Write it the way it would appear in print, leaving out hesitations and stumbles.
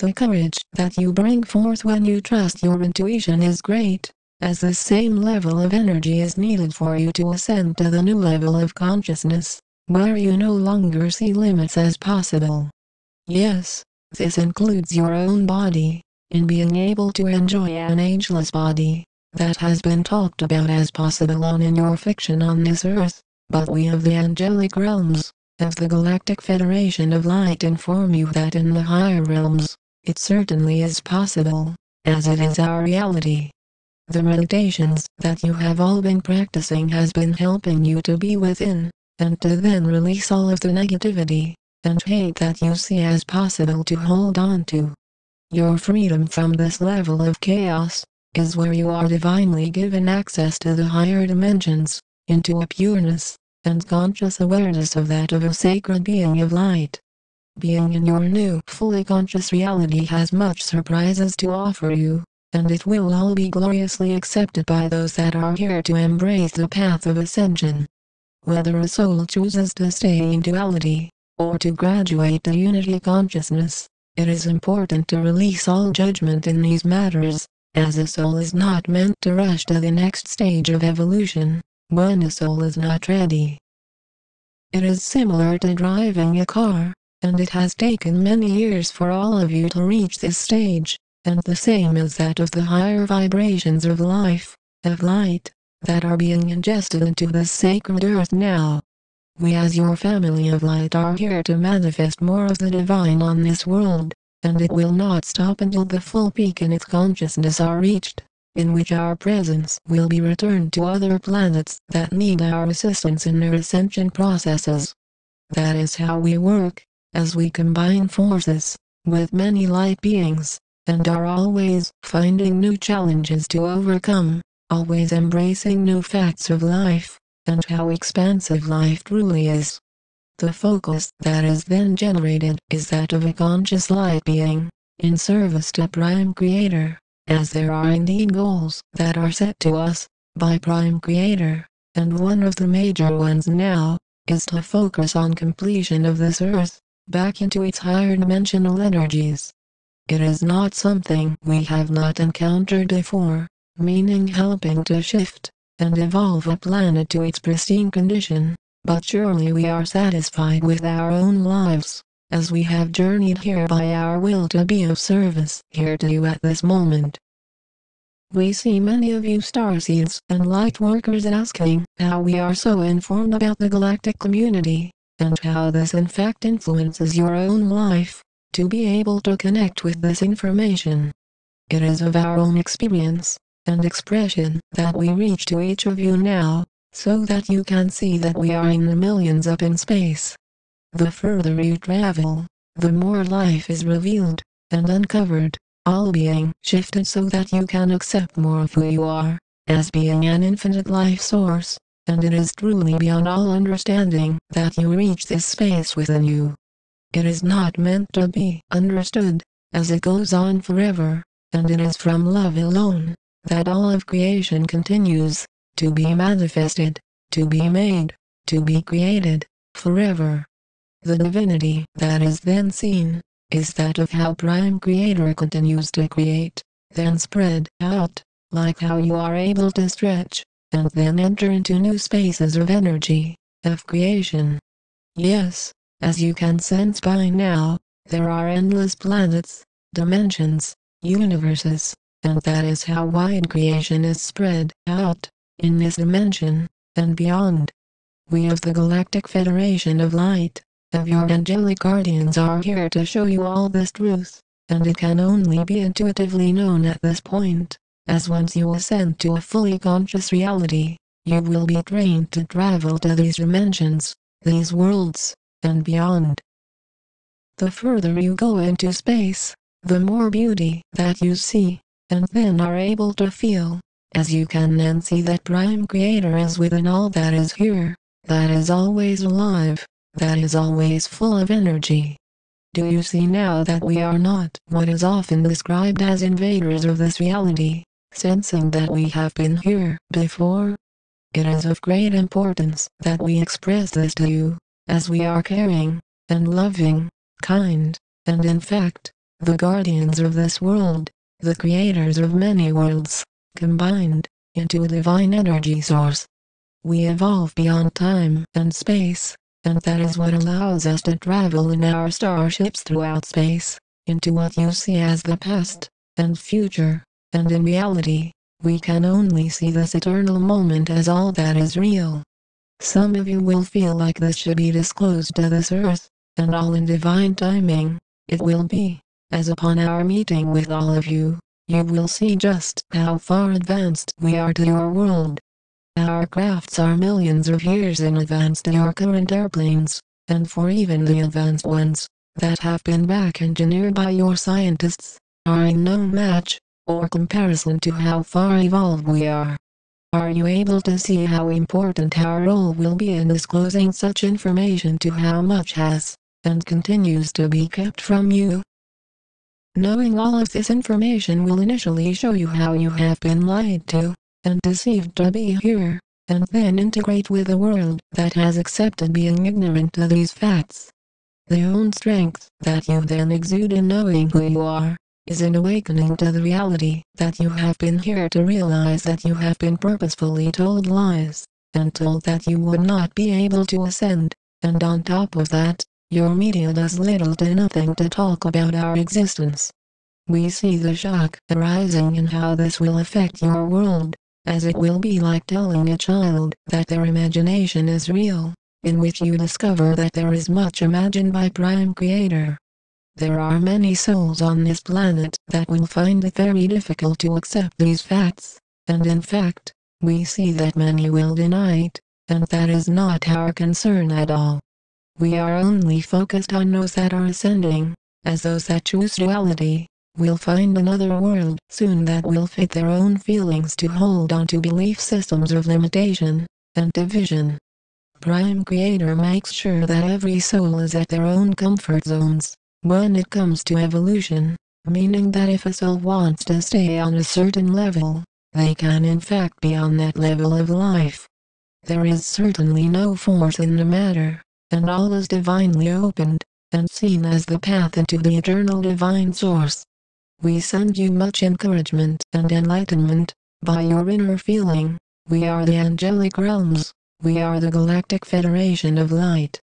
The courage that you bring forth when you trust your intuition is great, as the same level of energy is needed for you to ascend to the new level of consciousness, where you no longer see limits as possible. Yes, this includes your own body, in being able to enjoy an ageless body, that has been talked about as possible in your fiction on this earth, but we of the angelic realms, of the Galactic Federation of Light inform you that in the higher realms, it certainly is possible, as it is our reality. The meditations that you have all been practicing has been helping you to be within, and to then release all of the negativity and hate that you see as possible to hold on to. Your freedom from this level of chaos is where you are divinely given access to the higher dimensions, into a pureness and conscious awareness of that of a sacred being of light. Being in your new, fully conscious reality has much surprises to offer you, and it will all be gloriously accepted by those that are here to embrace the path of ascension. Whether a soul chooses to stay in duality, or to graduate to unity consciousness, it is important to release all judgment in these matters, as a soul is not meant to rush to the next stage of evolution when a soul is not ready. It is similar to driving a car, and it has taken many years for all of you to reach this stage, and the same is that of the higher vibrations of life, of light, that are being ingested into this sacred earth now. We as your family of light are here to manifest more of the divine on this world, and it will not stop until the full peak in its consciousness are reached, in which our presence will be returned to other planets that need our assistance in their ascension processes. That is how we work, as we combine forces with many light beings, and are always finding new challenges to overcome, always embracing new facts of life, and how expansive life truly is. The focus that is then generated is that of a conscious light being, in service to Prime Creator, as there are indeed goals that are set to us by Prime Creator, and one of the major ones now is to focus on completion of this earth back into its higher dimensional energies. It is not something we have not encountered before, meaning helping to shift and evolve a planet to its pristine condition, but surely we are satisfied with our own lives, as we have journeyed here by our will to be of service here to you at this moment. We see many of you starseeds and light workers asking how we are so informed about the galactic community, and how this in fact influences your own life, to be able to connect with this information. It is of our own experience and expression that we reach to each of you now, so that you can see that we are in the millions up in space. The further you travel, the more life is revealed and uncovered, all being shifted so that you can accept more of who you are, as being an infinite life source, and it is truly beyond all understanding that you reach this space within you. It is not meant to be understood, as it goes on forever, and it is from love alone that all of creation continues to be manifested, to be made, to be created, forever. The divinity that is then seen is that of how Prime Creator continues to create, then spread out, like how you are able to stretch, and then enter into new spaces of energy, of creation. Yes, as you can sense by now, there are endless planets, dimensions, universes, and that is how wide creation is spread out, in this dimension, and beyond. We of the Galactic Federation of Light, of your angelic guardians are here to show you all this truth, and it can only be intuitively known at this point, as once you ascend to a fully conscious reality, you will be trained to travel to these dimensions, these worlds, and beyond. The further you go into space, the more beauty that you see, and then are able to feel, as you can then see that Prime Creator is within all that is here, that is always alive, that is always full of energy. Do you see now that we are not what is often described as invaders of this reality, sensing that we have been here before? It is of great importance that we express this to you, as we are caring, and loving, kind, and in fact, the guardians of this world, the creators of many worlds, combined into a divine energy source. We evolve beyond time and space, and that is what allows us to travel in our starships throughout space, into what you see as the past and future, and in reality, we can only see this eternal moment as all that is real. Some of you will feel like this should be disclosed to this earth, and all in divine timing, it will be, as upon our meeting with all of you, you will see just how far advanced we are to your world. Our crafts are millions of years in advance to your current airplanes, and for even the advanced ones, that have been back engineered by your scientists, are in no match, or comparison to how far evolved we are. Are you able to see how important our role will be in disclosing such information to how much has, and continues to be kept from you? Knowing all of this information will initially show you how you have been lied to, and deceived to be here, and then integrate with a world that has accepted being ignorant to these facts. The own strength that you then exude in knowing who you are, is an awakening to the reality that you have been here to realize that you have been purposefully told lies, and told that you would not be able to ascend, and on top of that, your media does little to nothing to talk about our existence. We see the shock arising in how this will affect your world, as it will be like telling a child that their imagination is real, in which you discover that there is much imagined by Prime Creator. There are many souls on this planet that will find it very difficult to accept these facts, and in fact, we see that many will deny it, and that is not our concern at all. We are only focused on those that are ascending, as those that choose duality will find another world soon that will fit their own feelings to hold on to belief systems of limitation and division. Prime Creator makes sure that every soul is at their own comfort zones when it comes to evolution, meaning that if a soul wants to stay on a certain level, they can in fact be on that level of life. There is certainly no force in the matter, and all is divinely opened, and seen as the path into the eternal divine source. We send you much encouragement and enlightenment, by your inner feeling. We are the angelic realms, we are the Galactic Federation of Light.